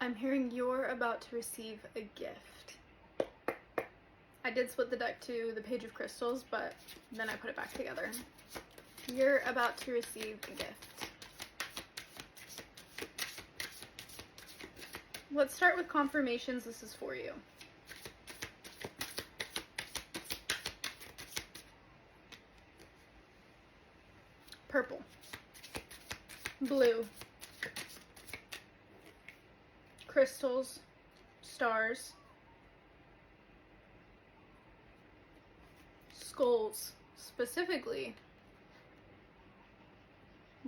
I'm hearing you're about to receive a gift. I did split the deck to the Page of Crystals, but then I put it back together. You're about to receive a gift. Let's start with confirmations. This is for you. Purple, blue, crystals, stars, skulls, specifically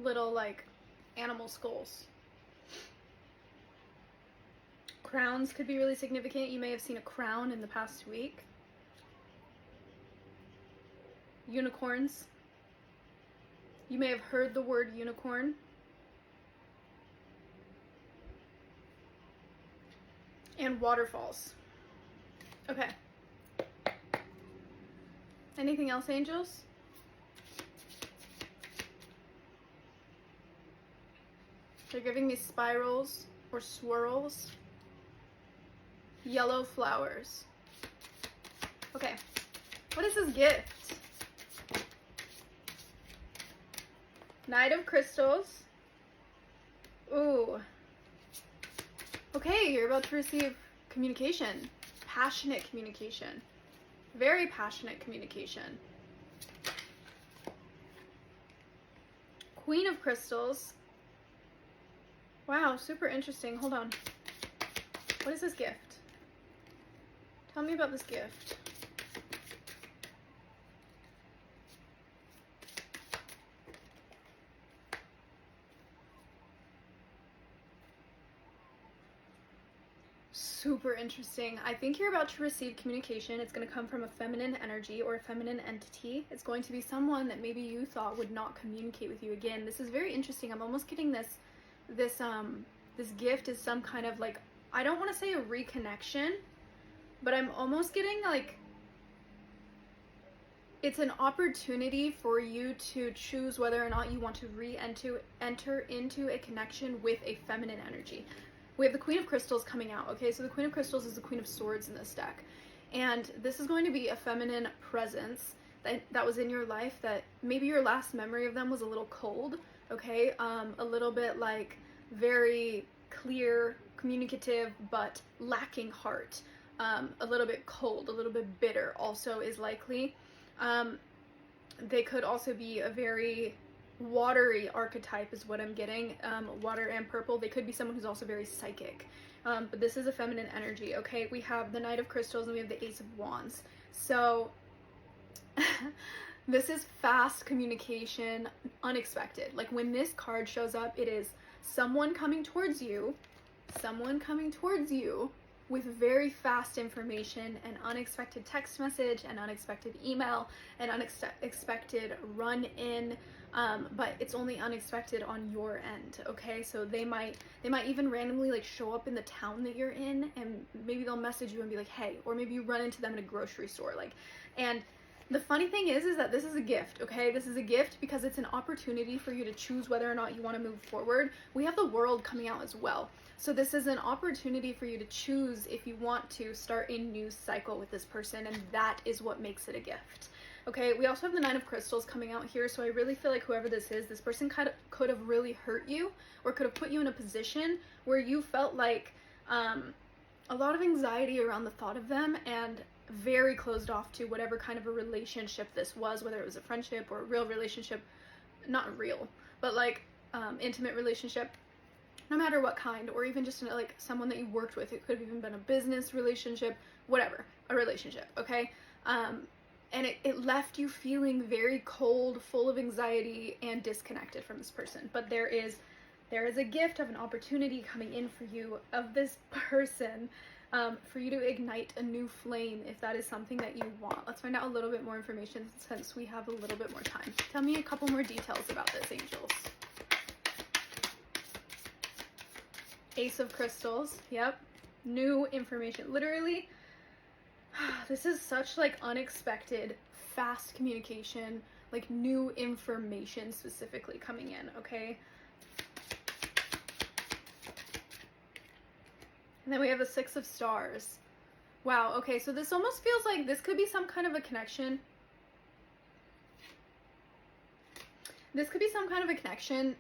little like animal skulls. Crowns could be really significant. You may have seen a crown in the past week. Unicorns. You may have heard the word unicorn. And waterfalls. Okay. Anything else, angels? They're giving me spirals or swirls. Yellow flowers. Okay. What is this gift? Knight of Crystals. Ooh. Okay, you're about to receive communication. Passionate communication. Very passionate communication. Queen of Crystals. Wow, super interesting. Hold on. What is this gift? Tell me about this gift. Super interesting. I think you're about to receive communication. It's going to come from a feminine energy or a feminine entity. It's going to be someone that maybe you thought would not communicate with you again. This is very interesting. I'm almost getting this gift is some kind of like, I don't want to say a reconnection, but I'm almost getting like it's an opportunity for you to choose whether or not you want to enter into a connection with a feminine energy. We have the Queen of Crystals coming out, okay? So the Queen of Crystals is the Queen of Swords in this deck. And this is going to be a feminine presence that was in your life that maybe your last memory of them was a little cold, okay? A little bit like very clear, communicative, but lacking heart. A little bit cold, a little bit bitter also is likely. They could also be a very watery archetype is what I'm getting. Water and purple. They could be someone who's also very psychic. But this is a feminine energy, okay? We have the Knight of Crystals and we have the Ace of Wands. So this is fast communication, unexpected. Like when this card shows up, it is someone coming towards you with very fast information, an unexpected text message, an unexpected email, an unexpected run-in, but it's only unexpected on your end, okay? So they might even randomly like show up in the town that you're in, and maybe they'll message you and be like, hey, or maybe you run into them in a grocery store, like, and the funny thing is that this is a gift, okay? This is a gift because it's an opportunity for you to choose whether or not you want to move forward. We have the World coming out as well. So this is an opportunity for you to choose if you want to start a new cycle with this person, and that is what makes it a gift. Okay, we also have the Nine of Crystals coming out here, so I really feel like whoever this is, this person could have really hurt you or could have put you in a position where you felt like a lot of anxiety around the thought of them and very closed off to whatever kind of a relationship this was, whether it was a friendship or a real relationship, not real, but like intimate relationship. No matter what kind, or even just like someone that you worked with. It could have even been a business relationship, whatever, a relationship, okay? And it left you feeling very cold, full of anxiety, and disconnected from this person. But there is a gift of an opportunity coming in for you, of this person, for you to ignite a new flame if that is something that you want. Let's find out a little bit more information since we have a little bit more time. Tell me a couple more details about this, angels. Ace of Crystals, yep, new information. Literally, this is such like unexpected, fast communication, like new information specifically coming in, okay? And then we have the Six of Stars. Wow, okay, so this almost feels like this could be some kind of a connection. This could be some kind of a connection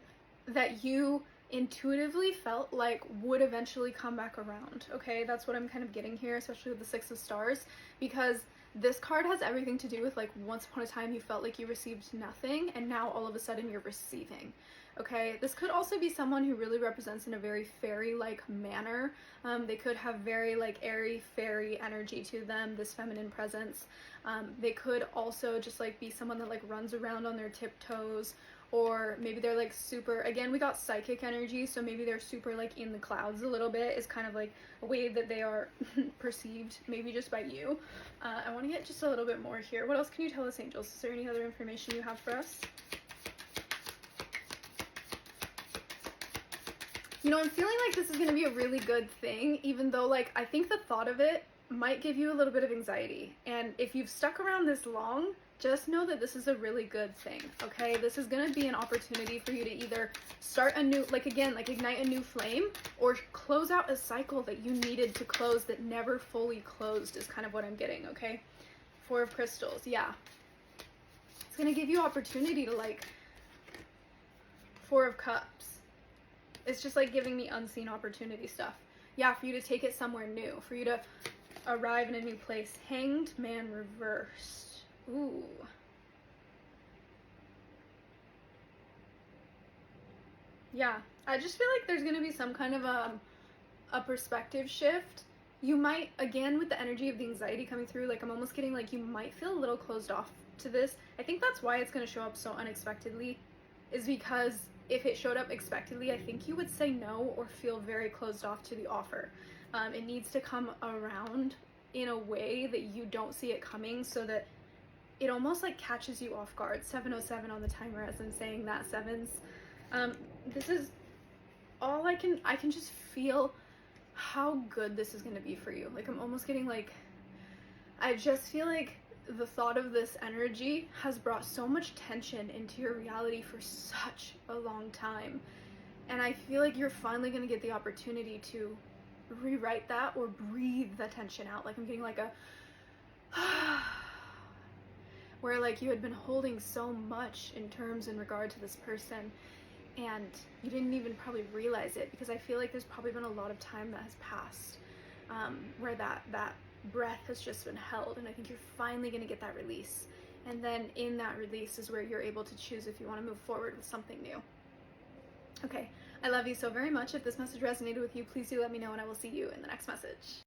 that you intuitively felt like would eventually come back around, okay? That's what I'm kind of getting here, especially with the Six of Stars, because this card has everything to do with like once upon a time you felt like you received nothing and now all of a sudden you're receiving, okay? This could also be someone who really represents in a very fairy-like manner. They could have very like airy fairy energy to them, this feminine presence. They could also just like be someone that like runs around on their tiptoes, or maybe they're like super, again, we got psychic energy, so maybe they're super like in the clouds a little bit, is kind of like a way that they are perceived, maybe just by you. I want to get just a little bit more here. What else can you tell us, angels? Is there any other information you have for us? You know, I'm feeling like this is going to be a really good thing, even though like I think the thought of it might give you a little bit of anxiety. And if you've stuck around this long, just know that this is a really good thing, okay? This is going to be an opportunity for you to either start a new, like again, like ignite a new flame, or close out a cycle that you needed to close that never fully closed, is kind of what I'm getting, okay? Four of Crystals, yeah. It's going to give you opportunity to like, Four of Cups. It's just like giving me unseen opportunity stuff. Yeah, for you to take it somewhere new, for you to arrive in a new place. Hanged Man reversed. Ooh. Yeah, I just feel like there's going to be some kind of a perspective shift. You might, again, with the energy of the anxiety coming through, like I'm almost getting like you might feel a little closed off to this. I think that's why it's going to show up so unexpectedly, is because if it showed up expectedly, I think you would say no or feel very closed off to the offer. It needs to come around in a way that you don't see it coming, so that it almost like catches you off guard. 707 on the timer as I'm saying that, sevens. This is all I can just feel how good this is going to be for you. Like I'm almost getting like, I just feel like the thought of this energy has brought so much tension into your reality for such a long time. And I feel like you're finally going to get the opportunity to rewrite that or breathe the tension out. Like I'm getting like a where like you had been holding so much in terms in regard to this person and you didn't even probably realize it, because I feel like there's probably been a lot of time that has passed where that breath has just been held, and I think you're finally going to get that release. And then in that release is where you're able to choose if you want to move forward with something new. Okay, I love you so very much. If this message resonated with you, please do let me know, and I will see you in the next message.